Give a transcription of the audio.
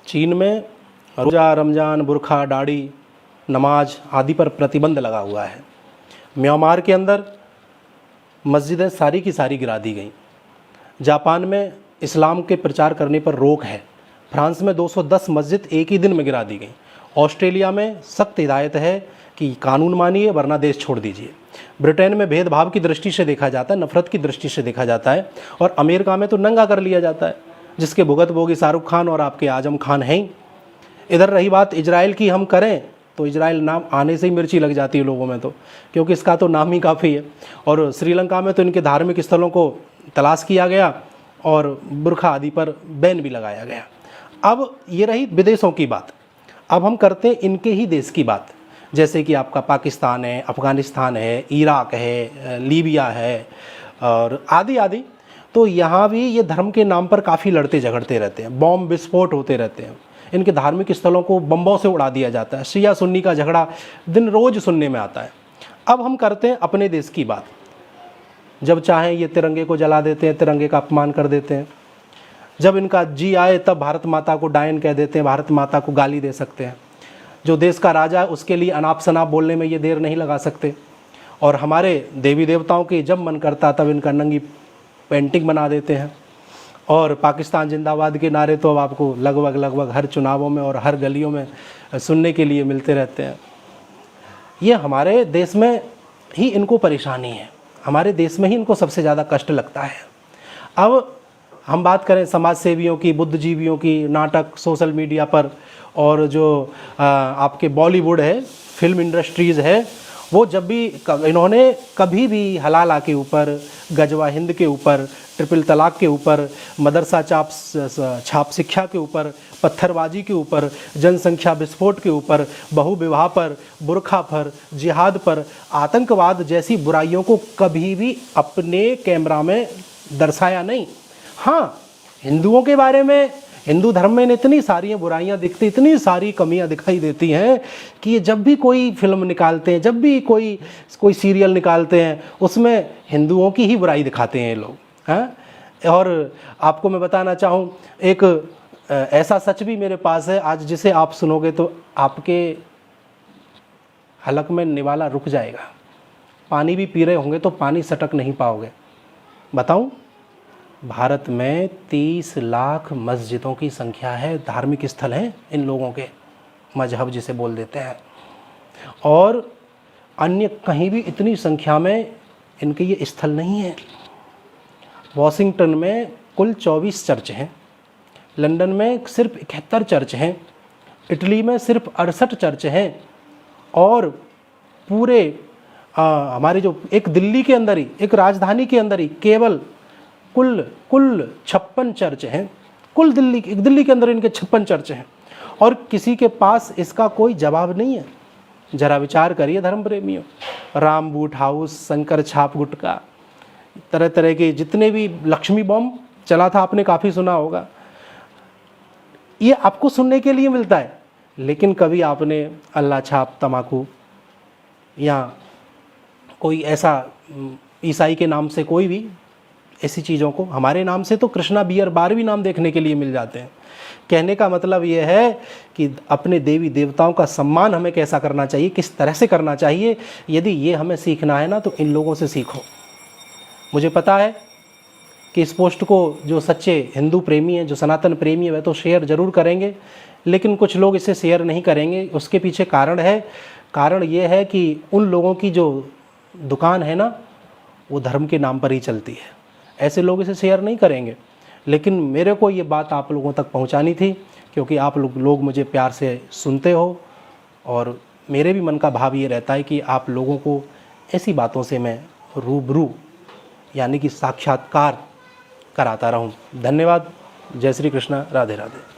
चीन में रोज़ा, रमज़ान, बुरखा, दाढ़ी, नमाज आदि पर प्रतिबंध लगा हुआ है। म्यांमार के अंदर मस्जिदें सारी की सारी गिरा दी गई। जापान में इस्लाम के प्रचार करने पर रोक है। फ्रांस में 210 मस्जिद एक ही दिन में गिरा दी गई। ऑस्ट्रेलिया में सख्त हिदायत है कि कानून मानिए वरना देश छोड़ दीजिए। ब्रिटेन में भेदभाव की दृष्टि से देखा जाता है, नफरत की दृष्टि से देखा जाता है। और अमेरिका में तो नंगा कर लिया जाता है, जिसके भुगत भोगी शाहरुख खान और आपके आजम खान हैं ही। इधर रही बात इजराइल की, हम करें तो इजराइल नाम आने से ही मिर्ची लग जाती है लोगों में, तो क्योंकि इसका तो नाम ही काफ़ी है। और श्रीलंका में तो इनके धार्मिक स्थलों को तलाश किया गया और बुरखा आदि पर बैन भी लगाया गया। अब ये रही विदेशों की बात। अब हम करते हैं इनके ही देश की बात, जैसे कि आपका पाकिस्तान है, अफ़गानिस्तान है, इराक है, लीबिया है और आदि आदि। तो यहाँ भी ये धर्म के नाम पर काफ़ी लड़ते झगड़ते रहते हैं, बॉम्ब विस्फोट होते रहते हैं। इनके धार्मिक स्थलों को बम्बों से उड़ा दिया जाता है। शिया सुन्नी का झगड़ा दिन रोज़ सुनने में आता है। अब हम करते हैं अपने देश की बात। जब चाहें ये तिरंगे को जला देते हैं, तिरंगे का अपमान कर देते हैं। जब इनका जी आए तब भारत माता को डायन कह देते हैं, भारत माता को गाली दे सकते हैं। जो देश का राजा है उसके लिए अनाप शनाप बोलने में ये देर नहीं लगा सकते। और हमारे देवी देवताओं के जब मन करता तब इनका नंगी पेंटिंग बना देते हैं। और पाकिस्तान जिंदाबाद के नारे तो अब आपको लगभग हर चुनावों में और हर गलियों में सुनने के लिए मिलते रहते हैं। ये हमारे देश में ही इनको परेशानी है, हमारे देश में ही इनको सबसे ज़्यादा कष्ट लगता है। अब हम बात करें समाज सेवियों की, बुद्धिजीवियों की, नाटक सोशल मीडिया पर और जो आपके बॉलीवुड है, फिल्म इंडस्ट्रीज़ है, वो जब भी इन्होंने कभी भी हलाला के ऊपर, गजवा हिंद के ऊपर, ट्रिपल तलाक के ऊपर, मदरसा छाप शिक्षा के ऊपर, पत्थरबाजी के ऊपर, जनसंख्या विस्फोट के ऊपर, बहुविवाह पर, बुरखा पर, जिहाद पर, आतंकवाद जैसी बुराइयों को कभी भी अपने कैमरा में दर्शाया नहीं। हाँ, हिंदुओं के बारे में, हिंदू धर्म में इतनी सारी बुराइयां दिखती, इतनी सारी कमियां दिखाई देती हैं कि ये जब भी कोई फिल्म निकालते हैं, जब भी कोई सीरियल निकालते हैं, उसमें हिंदुओं की ही बुराई दिखाते हैं ये लोग, हैं। और आपको मैं बताना चाहूँ, एक ऐसा सच भी मेरे पास है आज, जिसे आप सुनोगे तो आपके हलक में निवाला रुक जाएगा। पानी भी पी रहे होंगे तो पानी सटक नहीं पाओगे। बताऊँ, भारत में 30 लाख मस्जिदों की संख्या है, धार्मिक स्थल हैं इन लोगों के, मजहब जिसे बोल देते हैं। और अन्य कहीं भी इतनी संख्या में इनके ये स्थल नहीं हैं। वॉशिंगटन में कुल 24 चर्च हैं, लंदन में सिर्फ 71 चर्च हैं, इटली में सिर्फ 68 चर्च हैं। और पूरे हमारे जो एक दिल्ली के अंदर ही, एक राजधानी के अंदर ही केवल कुल 56 चर्च हैं। कुल दिल्ली के अंदर इनके 56 चर्च हैं और किसी के पास इसका कोई जवाब नहीं है। जरा विचार करिए धर्म प्रेमियों, राम बूट हाउस, शंकर छाप गुटका, तरह तरह के जितने भी, लक्ष्मी बॉम्ब चला था, आपने काफ़ी सुना होगा। ये आपको सुनने के लिए मिलता है, लेकिन कभी आपने अल्लाह छाप तम्बाकू या कोई ऐसा ईसाई के नाम से कोई भी ऐसी चीज़ों को, हमारे नाम से तो कृष्णा बियर बार भी नाम देखने के लिए मिल जाते हैं। कहने का मतलब ये है कि अपने देवी देवताओं का सम्मान हमें कैसा करना चाहिए, किस तरह से करना चाहिए, यदि ये हमें सीखना है ना तो इन लोगों से सीखो। मुझे पता है कि इस पोस्ट को जो सच्चे हिंदू प्रेमी हैं, जो सनातन प्रेमी है, वह तो शेयर ज़रूर करेंगे, लेकिन कुछ लोग इसे शेयर नहीं करेंगे। उसके पीछे कारण है। कारण ये है कि उन लोगों की जो दुकान है ना, वो धर्म के नाम पर ही चलती है। ऐसे लोग इसे शेयर नहीं करेंगे, लेकिन मेरे को ये बात आप लोगों तक पहुंचानी थी, क्योंकि आप लोग मुझे प्यार से सुनते हो और मेरे भी मन का भाव ये रहता है कि आप लोगों को ऐसी बातों से मैं रूबरू यानी कि साक्षात्कार कराता रहूं। धन्यवाद। जय श्री कृष्ण। राधे राधे।